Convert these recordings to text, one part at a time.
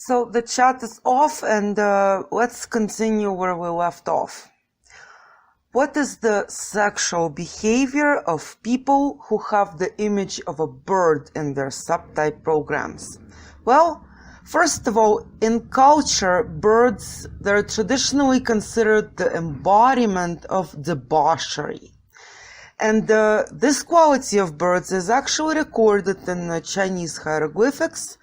So the chat is off, and let's continue where we left off. What is the sexual behavior of people who have the image of a bird in their subtype programs? Well, first of all, in culture, birds, they're traditionally considered the embodiment of debauchery. And this quality of birds is actually recorded in the Chinese hieroglyphics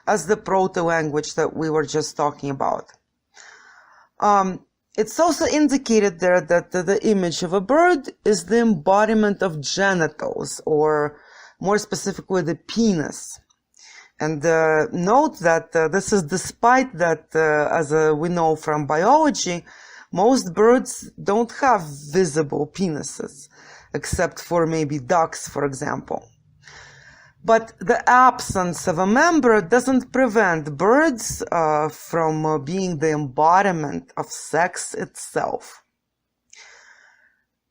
as the proto-language that we were just talking about. It's also indicated there that the image of a bird is the embodiment of genitals, or more specifically the penis. And note that this is despite that, as we know from biology, most birds don't have visible penises, except for maybe ducks, for example. But the absence of a member doesn't prevent birds from being the embodiment of sex itself.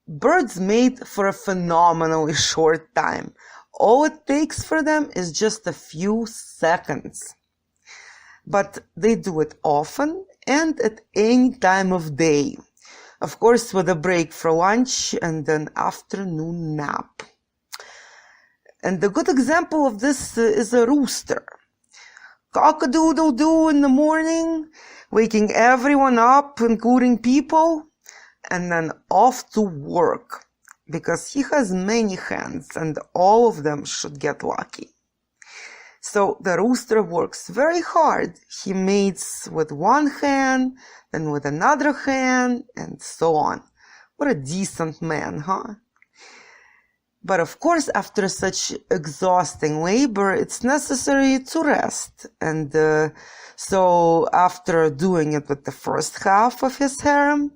Birds mate for a phenomenally short time. All it takes for them is just a few seconds. But they do it often and at any time of day. Of course, with a break for lunch and an afternoon nap. And a good example of this is a rooster. Cock-a-doodle-doo in the morning, waking everyone up, including people, and then off to work, because he has many hands and all of them should get lucky. So the rooster works very hard. He mates with one hand, then with another hand, and so on. What a decent man, huh? But of course, after such exhausting labor, it's necessary to rest. And so after doing it with the first half of his harem,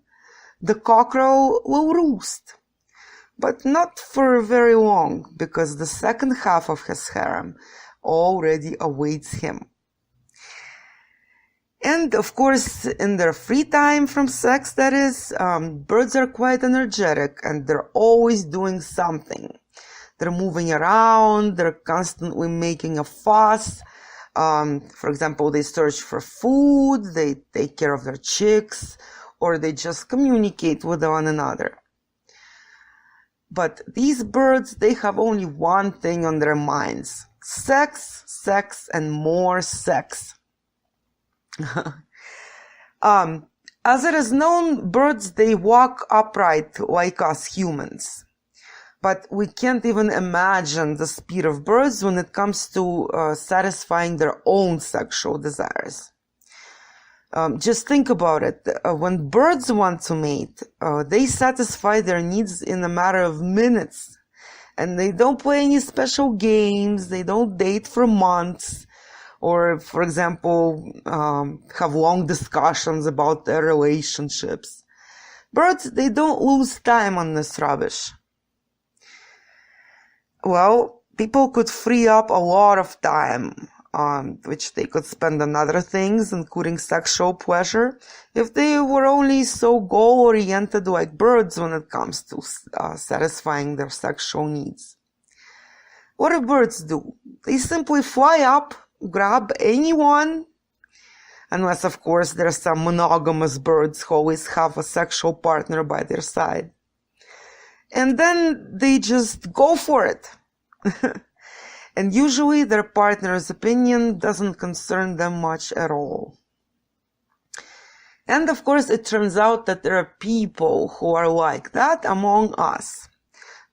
the cockerel will roost. But not for very long, because the second half of his harem already awaits him. And of course, in their free time from sex, that is, birds are quite energetic and they're always doing something. They're moving around, they're constantly making a fuss. For example, they search for food, they take care of their chicks, or they just communicate with one another. But these birds, they have only one thing on their minds. Sex, sex, and more sex. As it is known, birds, they walk upright like us humans. But we can't even imagine the speed of birds when it comes to satisfying their own sexual desires. Just think about it. When birds want to mate, they satisfy their needs in a matter of minutes. And they don't play any special games, they don't date for months, or, for example, have long discussions about their relationships. Birds, they don't lose time on this rubbish. Well, people could free up a lot of time, which they could spend on other things, including sexual pleasure, if they were only so goal-oriented like birds when it comes to satisfying their sexual needs. What do birds do? They simply fly up, grab anyone, unless, of course, there are some monogamous birds who always have a sexual partner by their side. And then they just go for it. And usually their partner's opinion doesn't concern them much at all. And of course, it turns out that there are people who are like that among us.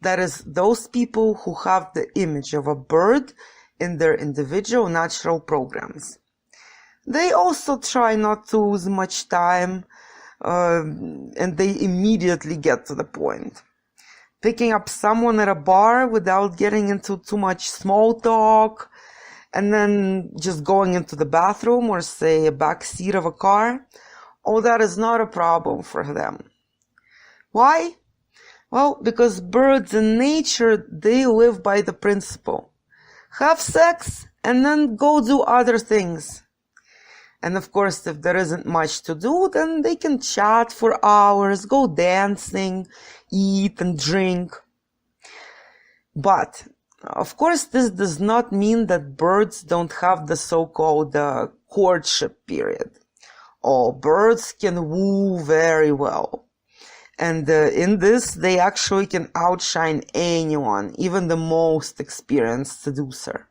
That is, those people who have the image of a bird in their individual natural programs. They also try not to lose much time, and they immediately get to the point. Picking up someone at a bar without getting into too much small talk, and then just going into the bathroom or, say, a back seat of a car, all that is not a problem for them. Why? Well, because birds in nature, they live by the principle. Have sex and then go do other things. And of course, if there isn't much to do, then they can chat for hours, go dancing, eat and drink. But, of course, this does not mean that birds don't have the so-called courtship period. All birds can woo very well. And in this, they actually can outshine anyone, even the most experienced seducer.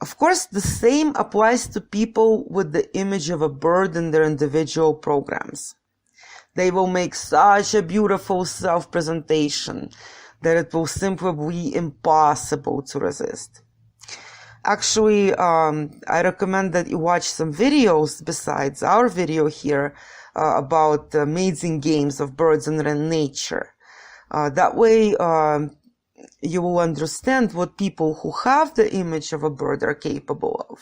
Of course, the same applies to people with the image of a bird in their individual programs. They will make such a beautiful self-presentation that it will simply be impossible to resist. Actually, I recommend that you watch some videos besides our video here about amazing games of birds in nature. That way, you will understand what people who have the image of a bird are capable of.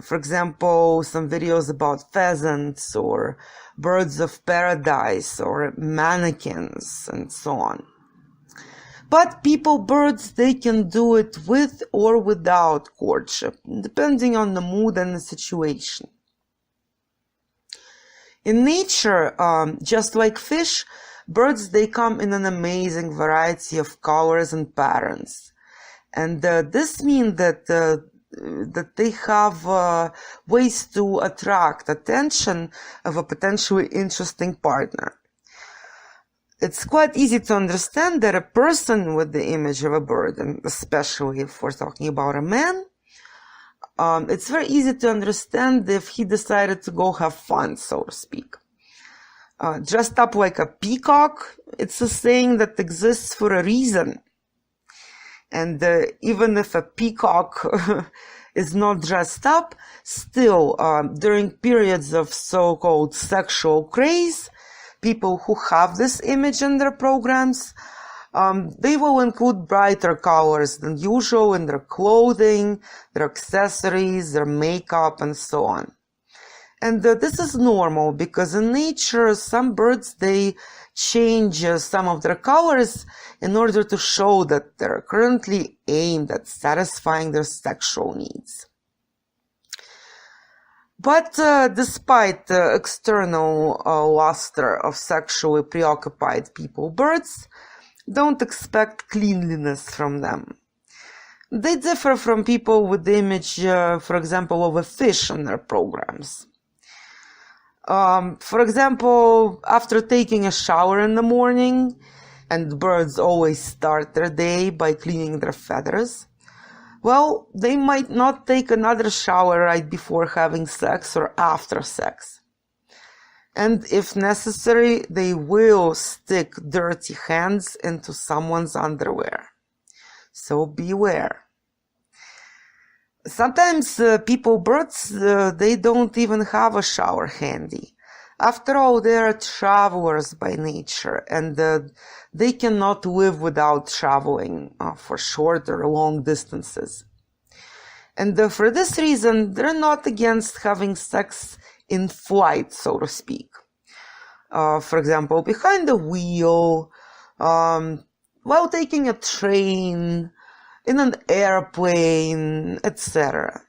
For example, some videos about pheasants or birds of paradise or mannequins and so on. But birds, they can do it with or without courtship, depending on the mood and the situation. In nature, just like fish, birds, they come in an amazing variety of colors and patterns. And this means that they have ways to attract attention of a potentially interesting partner. It's quite easy to understand that a person with the image of a bird, and especially if we're talking about a man, it's very easy to understand if he decided to go have fun, so to speak. Dressed up like a peacock, it's a saying that exists for a reason. And even if a peacock is not dressed up, still, during periods of so-called sexual craze, people who have this image in their programs, they will include brighter colors than usual in their clothing, their accessories, their makeup, and so on. And this is normal because in nature, some birds, they change some of their colors in order to show that they're currently aimed at satisfying their sexual needs. But despite the external luster of sexually preoccupied birds don't expect cleanliness from them. They differ from people with the image, for example, of a fish in their programs. For example, after taking a shower in the morning, and birds always start their day by cleaning their feathers, well, they might not take another shower right before having sex or after sex. And if necessary, they will stick dirty hands into someone's underwear. So beware. Sometimes birds, they don't even have a shower handy. After all, they are travelers by nature, and they cannot live without traveling for short or long distances. And for this reason, they're not against having sex in flight, so to speak. For example, behind the wheel, while taking a train, in an airplane, etc.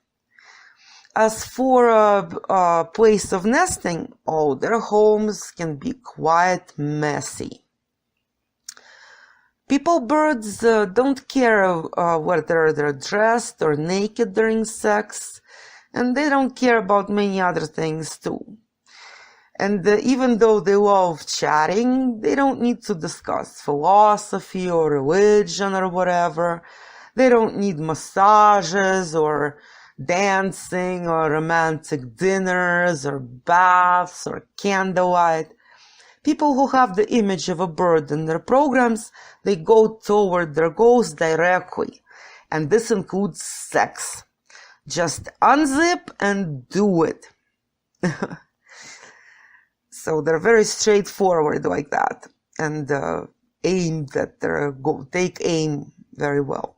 As for a place of nesting, their homes can be quite messy. Birds don't care whether they're dressed or naked during sex, and they don't care about many other things too. And even though they love chatting, they don't need to discuss philosophy or religion or whatever. They don't need massages or dancing or romantic dinners or baths or candlelight. People who have the image of a bird in their programs, they go toward their goals directly. And this includes sex. Just unzip and do it. So they're very straightforward like that. And take aim very well.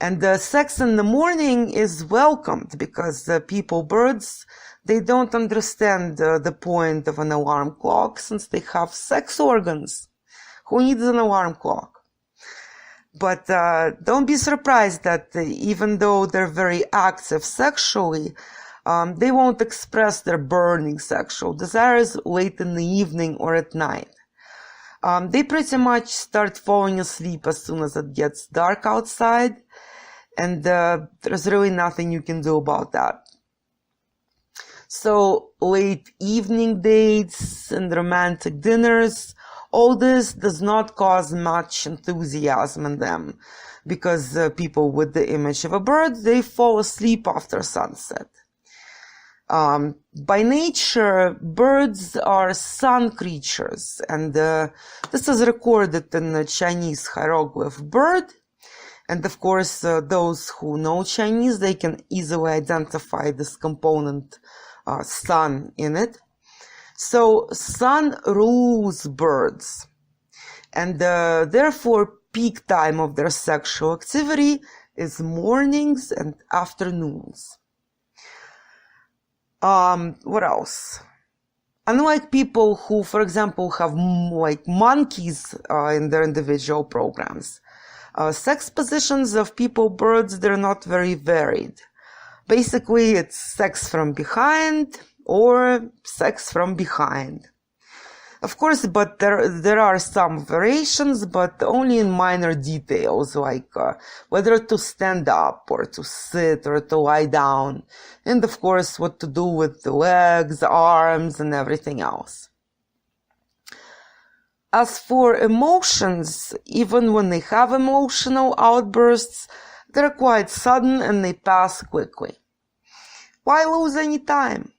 And sex in the morning is welcomed because birds, they don't understand the point of an alarm clock since they have sex organs. Who needs an alarm clock? But don't be surprised that even though they're very active sexually, they won't express their burning sexual desires late in the evening or at night. They pretty much start falling asleep as soon as it gets dark outside. and there's really nothing you can do about that. So late evening dates and romantic dinners, all this does not cause much enthusiasm in them, because people with the image of a bird, they fall asleep after sunset. By nature, birds are sun creatures, and this is recorded in the Chinese hieroglyph bird. And of course, those who know Chinese, they can easily identify this component, sun, in it. So sun rules birds, and therefore peak time of their sexual activity is mornings and afternoons. What else? Unlike people who, for example, have like monkeys in their individual programs, sex positions of people birds, they're not very varied. Basically, it's sex from behind or sex from behind. Of course, but there are some variations, but only in minor details, like whether to stand up or to sit or to lie down, and of course what to do with the legs, arms, and everything else. As for emotions, even when they have emotional outbursts, they're quite sudden and they pass quickly. Why lose any time?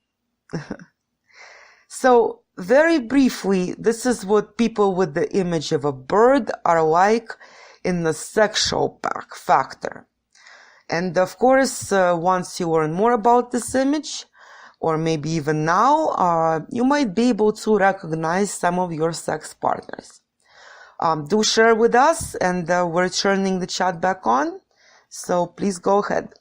So, very briefly, this is what people with the image of a bird are like in the sexual factor. And of course, once you learn more about this image, or maybe even now, you might be able to recognize some of your sex partners. Do share with us, and we're turning the chat back on, so please go ahead.